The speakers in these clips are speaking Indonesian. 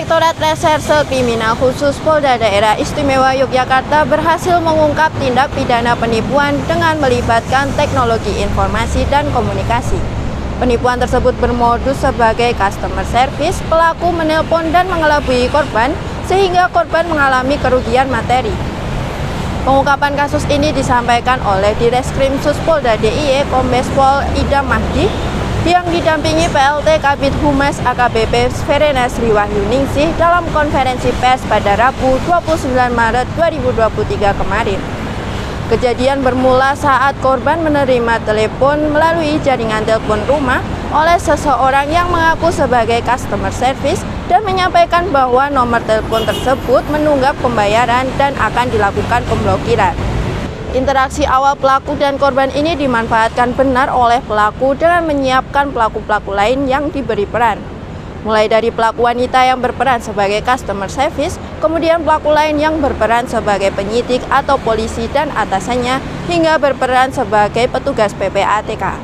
Direktorat Reserse Kriminal Khusus Polda Daerah Istimewa Yogyakarta berhasil mengungkap tindak pidana penipuan dengan melibatkan teknologi informasi dan komunikasi. Penipuan tersebut bermodus sebagai customer service, pelaku menelpon dan mengelabui korban sehingga korban mengalami kerugian materi. Pengungkapan kasus ini disampaikan oleh Direskrimsus Polda DIY Kombes Pol Idam Mahdi yang didampingi PLT Kabid Humas AKBP Ferenas Riwahyuningsih dalam konferensi pers pada Rabu 29 Maret 2023 kemarin. Kejadian bermula saat korban menerima telepon melalui jaringan telepon rumah oleh seseorang yang mengaku sebagai customer service dan menyampaikan bahwa nomor telepon tersebut menunggak pembayaran dan akan dilakukan pemblokiran. Interaksi awal pelaku dan korban ini dimanfaatkan benar oleh pelaku dengan menyiapkan pelaku-pelaku lain yang diberi peran. Mulai dari pelaku wanita yang berperan sebagai customer service, kemudian pelaku lain yang berperan sebagai penyidik atau polisi dan atasannya, hingga berperan sebagai petugas PPATK.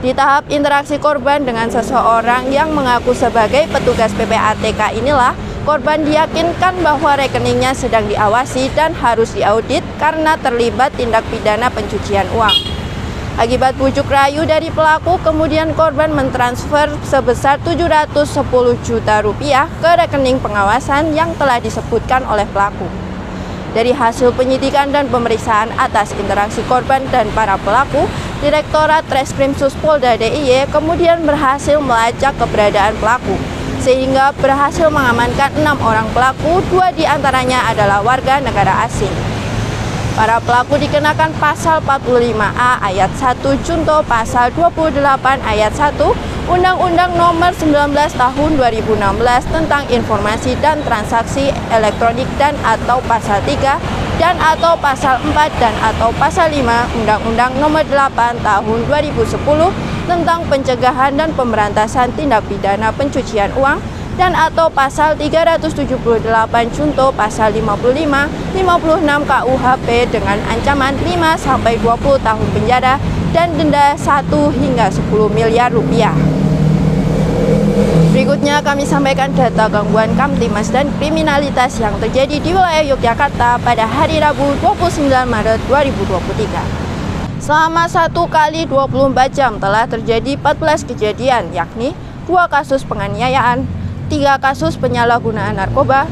Di tahap interaksi korban dengan seseorang yang mengaku sebagai petugas PPATK inilah, korban diyakinkan bahwa rekeningnya sedang diawasi dan harus diaudit karena terlibat tindak pidana pencucian uang. Akibat bujuk rayu dari pelaku, kemudian korban mentransfer sebesar 710 juta rupiah ke rekening pengawasan yang telah disebutkan oleh pelaku. Dari hasil penyidikan dan pemeriksaan atas interaksi korban dan para pelaku, Direktorat Reskrimsus Polda DIY kemudian berhasil melacak keberadaan pelaku, sehingga berhasil mengamankan 6 orang pelaku, 2 diantaranya adalah warga negara asing. Para pelaku dikenakan pasal 45A ayat 1 junto pasal 28 ayat 1 Undang-Undang Nomor 19 Tahun 2016 tentang Informasi dan Transaksi Elektronik dan atau pasal 3 dan atau pasal 4 dan atau pasal 5 Undang-Undang Nomor 8 Tahun 2010 tentang pencegahan dan pemberantasan tindak pidana pencucian uang dan atau pasal 378 junto pasal 55, 56 KUHP dengan ancaman 5 sampai 20 tahun penjara dan denda 1 hingga 10 miliar rupiah. Berikutnya kami sampaikan data gangguan Kamtimas dan kriminalitas yang terjadi di wilayah Yogyakarta pada hari Rabu 29 Maret 2023. Selama 1 kali 24 jam telah terjadi 14 kejadian, yakni 2 kasus penganiayaan, 3 kasus penyalahgunaan narkoba,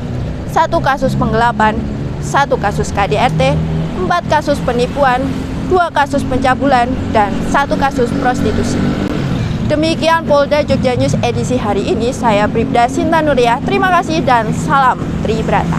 1 kasus penggelapan, 1 kasus KDRT, 4 kasus penipuan, 2 kasus pencabulan, dan 1 kasus prostitusi. Demikian Polda Jogja News edisi hari ini. Saya Bribda Sinta Nuriyah. Terima kasih dan salam Tribrata.